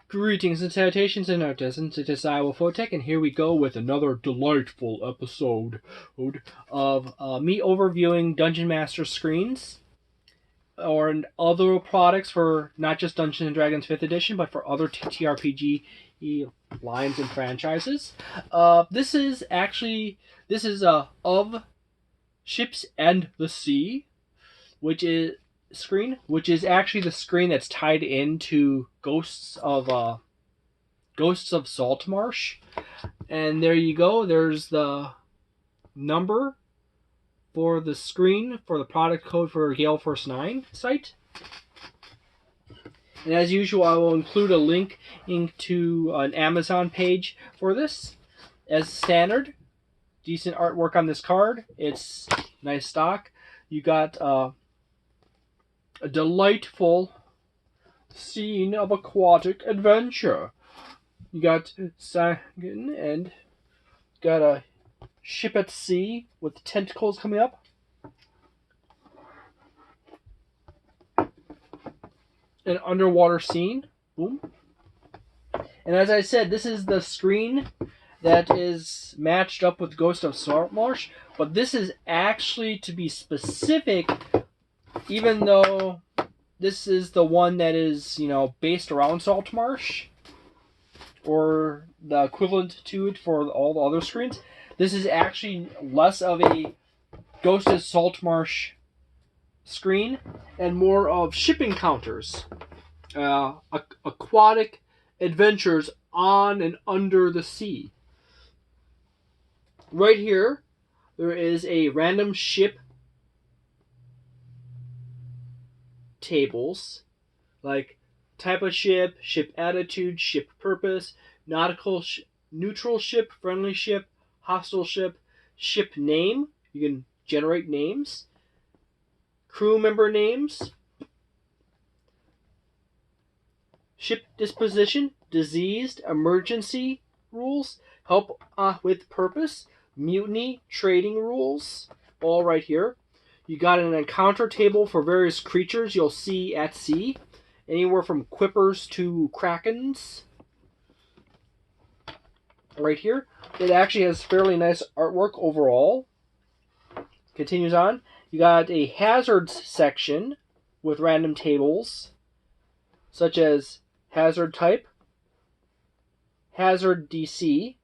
Greetings and salutations in our distance. It is Wolfphototech, and here we go with another delightful episode of me overviewing Dungeon Master screens or other products for not just Dungeons and Dragons 5th edition, but for other TTRPG lines and franchises. This is of Ships and the Sea, which is actually the screen that's tied into Ghosts of Saltmarsh. And there you go. There's the number for the screen for the product code for Gale Force 9 site. And as usual, I will include a link into an Amazon page for this. As standard, decent artwork on this card. It's nice stock. You got a delightful scene of aquatic adventure. You got sahuagin and got a ship at sea with tentacles coming up. An underwater scene. Boom. And as I said, this is the screen that is matched up with Ghosts of Saltmarsh, but this is actually, to be specific, even though this is the one that is, based around Saltmarsh, or the equivalent to it for all the other screens, this is actually less of a Ghost of Saltmarsh screen and more of ship encounters, aquatic adventures on and under the sea. Right here, there is a random ship tables, like type of ship, ship attitude, ship purpose, nautical, neutral ship, friendly ship, hostile ship, ship name. You can generate names, crew member names, ship disposition, diseased, emergency rules, help with purpose, mutiny, trading rules, all right here. You got an encounter table for various creatures you'll see at sea, anywhere from quippers to krakens. Right here. It actually has fairly nice artwork overall. Continues on. You got a hazards section with random tables, such as hazard type, hazard DC,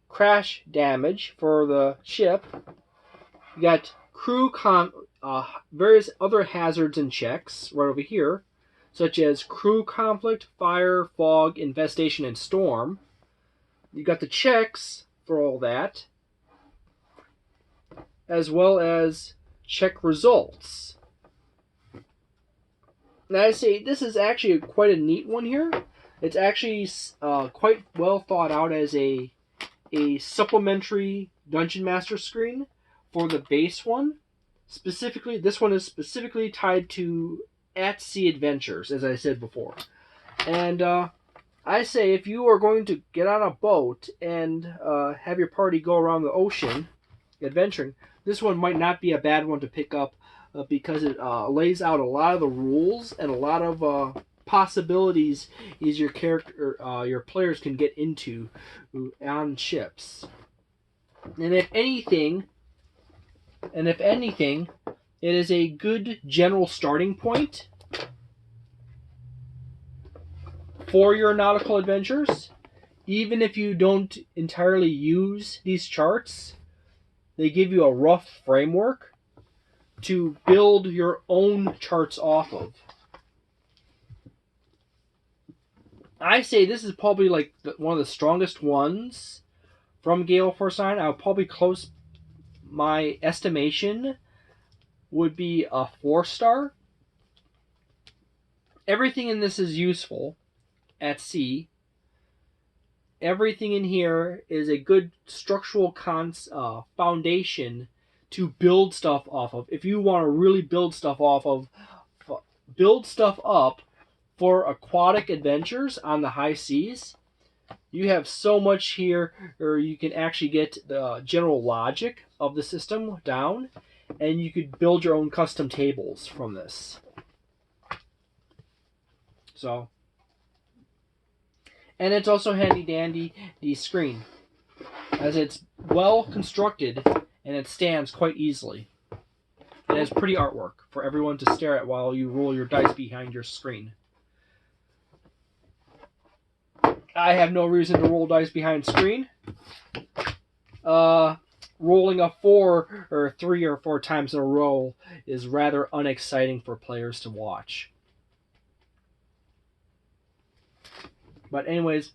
crash damage for the ship. You got crew various other hazards and checks right over here, such as crew conflict, fire, fog, infestation, and storm. You got the checks for all that, as well as check results. Now I say this is actually quite a neat one here. It's actually quite well thought out as a supplementary Dungeon Master screen for the base one. Specifically, this one is specifically tied to at-sea adventures, as I said before. And I say if you are going to get on a boat and have your party go around the ocean adventuring, this one might not be a bad one to pick up because it lays out a lot of the rules and a lot of possibilities your players can get into on ships. And if anything, it is a good general starting point for your nautical adventures. Even if you don't entirely use these charts, they give you a rough framework to build your own charts off of. I say this is probably like one of the strongest ones from Gale Force 9. I'll probably close my estimation would be a 4-star. Everything in this is useful at sea. Everything in here is a good structural foundation to build stuff off of. If you want to really build stuff up for aquatic adventures on the high seas, you have so much here, or you can actually get the general logic of the system down, and you could build your own custom tables from this. So, And it's also handy dandy, the screen, as it's well constructed and it stands quite easily. It has pretty artwork for everyone to stare at while you roll your dice behind your screen. I have no reason to roll dice behind screen. Rolling a 4 or 3 or 4 times in a row is rather unexciting for players to watch. But anyways,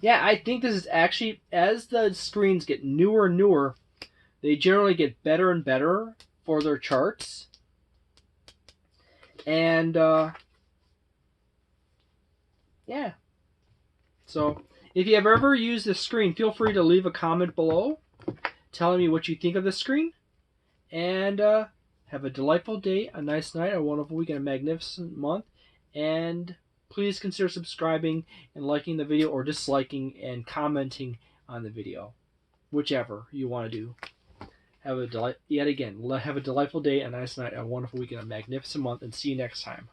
yeah, I think this is actually, as the screens get newer and newer, they generally get better and better for their charts. And, yeah. So, if you have ever used this screen, feel free to leave a comment below telling me what you think of this screen. And have a delightful day, a nice night, a wonderful week, and a magnificent month. And please consider subscribing and liking the video, or disliking and commenting on the video. Whichever you want to do. Have a delightful day, a nice night, a wonderful week, and a magnificent month. And see you next time.